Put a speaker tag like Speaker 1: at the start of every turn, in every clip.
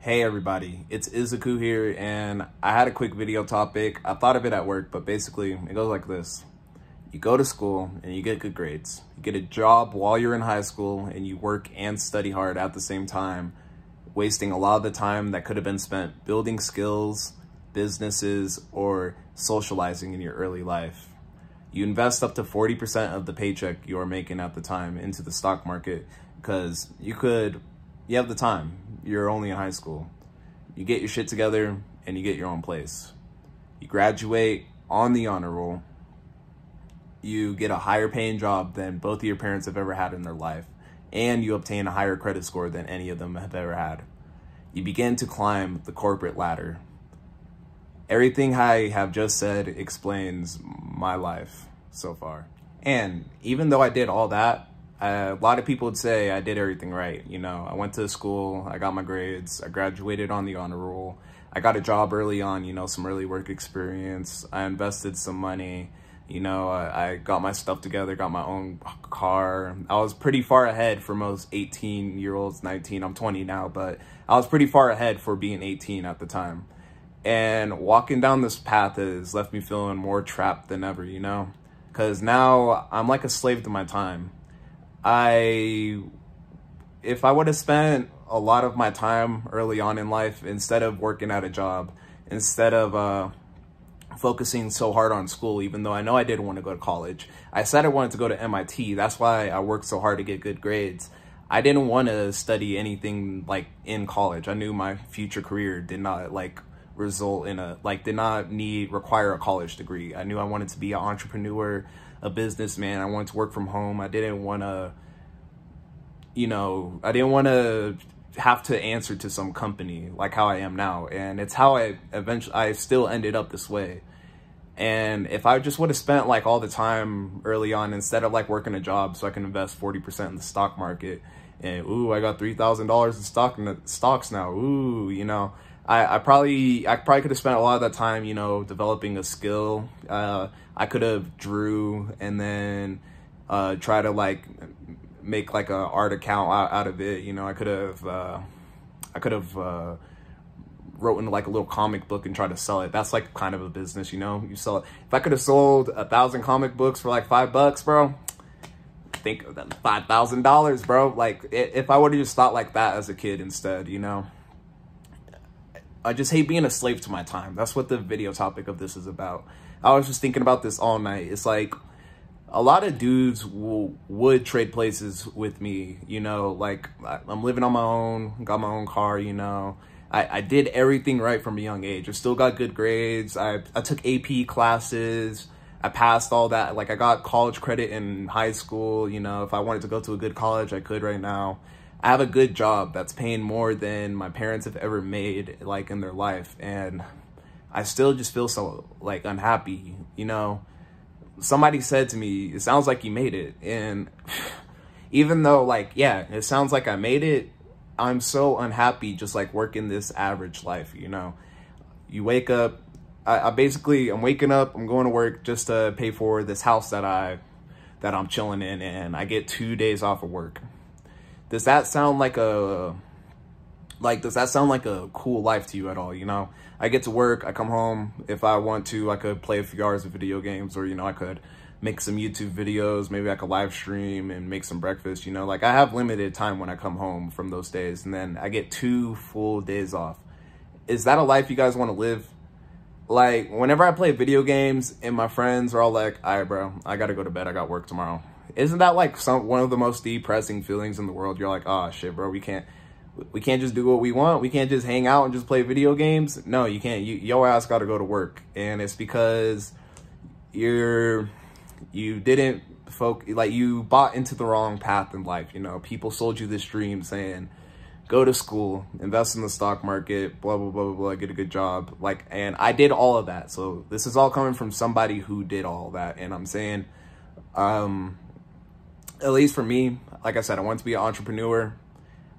Speaker 1: Hey everybody, it's Izuku here, and I had a quick video topic. I thought of it at work, but basically it goes like this. You go to school and you get good grades. You get a job while you're in high school and you work and study hard at the same time, wasting a lot of the time that could have been spent building skills, businesses, or socializing in your early life. You invest up to 40% of the paycheck you're making at the time into the stock market because you have the time. You're only in high school. You get your shit together and you get your own place. You graduate on the honor roll. You get a higher paying job than both of your parents have ever had in their life, and you obtain a higher credit score than any of them have ever had. You begin to climb the corporate ladder. Everything I have just said explains my life so far. And even though I did all that, a lot of people would say I did everything right. You know, I went to school, I got my grades, I graduated on the honor roll, I got a job early on, you know, some early work experience, I invested some money, you know, I got my stuff together, got my own car. I was pretty far ahead for most 18-year-olds, 19, I'm 20 now, but I was pretty far ahead for being 18 at the time. And walking down this path has left me feeling more trapped than ever, you know, because now I'm like a slave to my time. If I would have spent a lot of my time early on in life, instead of working at a job, instead of focusing so hard on school, even though I know I didn't want to go to college. I said I wanted to go to MIT. That's why I worked so hard to get good grades. I didn't want to study anything like in college. I knew my future career did not result in require a college degree. I knew I wanted to be an entrepreneur, a businessman. I wanted to work from home. I didn't want to, I didn't want to have to answer to some company like how I am now. And it's how I still ended up this way. And if I just would have spent like all the time early on, instead of like working a job so I can invest 40% in the stock market, and ooh, I got $3,000 in stocks now. Ooh, you know, I probably could have spent a lot of that time, you know, developing a skill. I could have drew and then try to like make like a art account out of it. You know, I could have wrote into like a little comic book and try to sell it. That's like kind of a business, you know, you sell it. If I could have sold 1,000 comic books for like $5, bro, think of that, $5,000, bro. Like if I would have just thought like that as a kid instead, you know. I just hate being a slave to my time. That's what the video topic of this is about. I was just thinking about this all night. It's like a lot of dudes would trade places with me, you know, like I'm living on my own, got my own car, you know. I did everything right from a young age. I still got good grades. I took AP classes. I passed all that. Like I got college credit in high school. You know, if I wanted to go to a good college, I could right now. I have a good job that's paying more than my parents have ever made like in their life. And I still just feel so like unhappy, you know. Somebody said to me, it sounds like you made it. And even though like, yeah, it sounds like I made it, I'm so unhappy just like working this average life, you know. You wake up, I'm waking up, I'm going to work just to pay for this house that I'm chilling in, and I get 2 days off of work. Does that sound like a cool life to you at all? You know, I get to work, I come home. If I want to, I could play a few hours of video games, or, you know, I could make some YouTube videos. Maybe I could live stream and make some breakfast, you know, like I have limited time when I come home from those days, and then I get 2 full days off. Is that a life you guys want to live? Like whenever I play video games and my friends are all like, all right, bro, I got to go to bed. I got work tomorrow. Isn't that like one of the most depressing feelings in the world? You're like, oh shit, bro, we can't just do what we want. We can't just hang out and just play video games. No, you can't. Your ass got to go to work. And it's because you didn't focus, like you bought into the wrong path in life. You know, people sold you this dream saying, go to school, invest in the stock market, blah, blah, blah, blah, blah, get a good job. Like, and I did all of that. So this is all coming from somebody who did all that. And I'm saying, at least for me, like I said, I wanted to be an entrepreneur.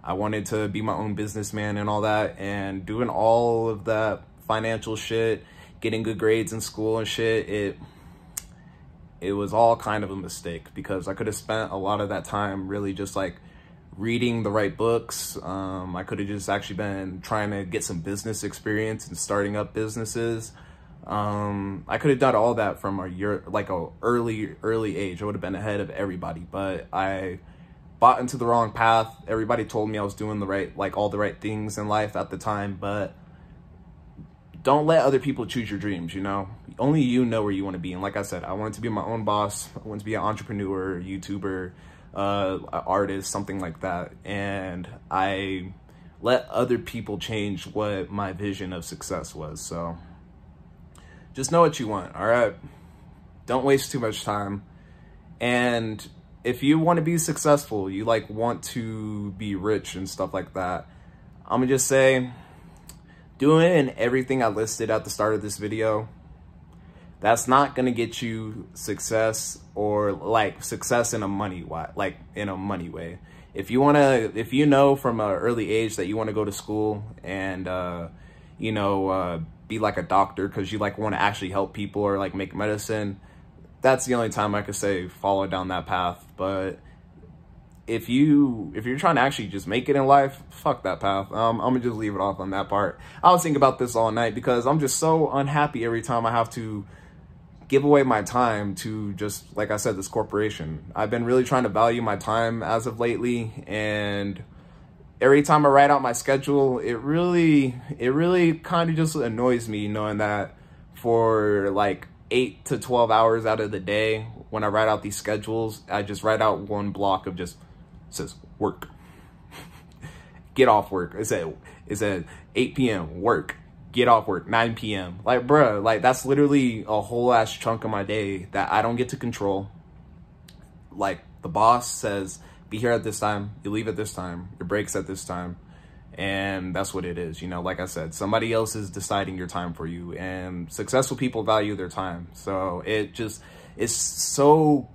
Speaker 1: I wanted to be my own businessman and all that, and doing all of that financial shit, getting good grades in school and shit, it was all kind of a mistake, because I could have spent a lot of that time really just like reading the right books. I could have just actually been trying to get some business experience and starting up businesses. I could have done all that from a early age. I would have been ahead of everybody, but I bought into the wrong path. Everybody told me I was doing all the right things in life at the time, but don't let other people choose your dreams, you know? Only you know where you want to be. And like I said, I wanted to be my own boss. I wanted to be an entrepreneur, YouTuber, artist, something like that. And I let other people change what my vision of success was. So just know what you want, all right? Don't waste too much time. And if you want to be successful, you want to be rich and stuff like that, I'm gonna just say, doing everything I listed at the start of this video, that's not gonna get you success, or success in a money way. If you know from an early age that you want to go to school and be like a doctor because you want to actually help people or make medicine, that's the only time I could say follow down that path. But if you're trying to actually just make it in life, fuck that path. I'm gonna just leave it off on that part. I was thinking about this all night because I'm just so unhappy every time I have to give away my time to, just like I said, this corporation. I've been really trying to value my time as of lately, and every time I write out my schedule, it really kind of just annoys me knowing that for 8 to 12 hours out of the day, when I write out these schedules, I just write out one block of just says work. Get off work. It said 8 p.m. work. Get off work 9 p.m. Bruh, that's literally a whole ass chunk of my day that I don't get to control. The boss says, be here at this time, you leave at this time, your break's at this time, and that's what it is. Like I said, somebody else is deciding your time for you, and successful people value their time. So it's so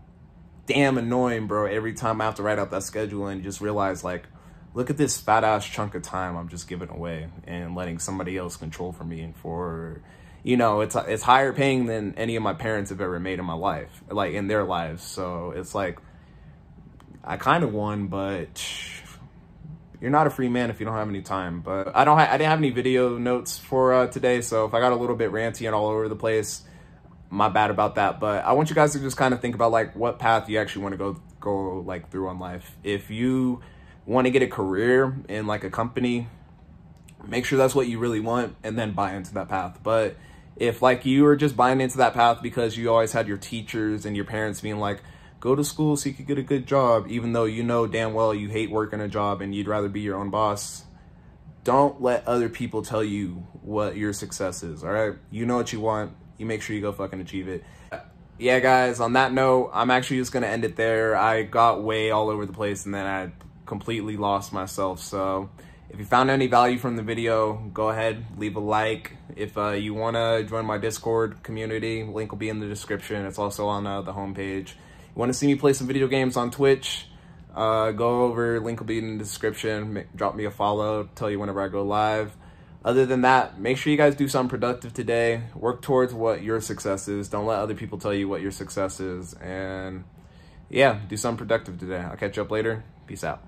Speaker 1: damn annoying, bro, every time I have to write out that schedule and just realize, look at this fat ass chunk of time I'm just giving away and letting somebody else control for me. And it's higher paying than any of my parents have ever made in my life, in their lives. So it's I kind of won, but you're not a free man if you don't have any time. But I didn't have any video notes for today, so if I got a little bit ranty and all over the place, my bad about that. But I want you guys to just kind of think about what path you actually want to go through on life. If you want to get a career in a company, make sure that's what you really want and then buy into that path. But if you are just buying into that path because you always had your teachers and your parents being go to school so you could get a good job, even though you know damn well you hate working a job and you'd rather be your own boss, don't let other people tell you what your success is, all right? You know what you want. You make sure you go fucking achieve it. Yeah, guys, on that note, I'm actually just going to end it there. I got way all over the place and then I completely lost myself. So if you found any value from the video, go ahead, leave a like. If you want to join my Discord community, link will be in the description. It's also on the homepage. You want to see me play some video games on Twitch, go over, link will be in the description. Drop me a follow, tell you whenever I go live. Other than that, make sure you guys do something productive today. Work towards what your success is. Don't let other people tell you what your success is. And yeah, do something productive today. I'll catch you up later. Peace out.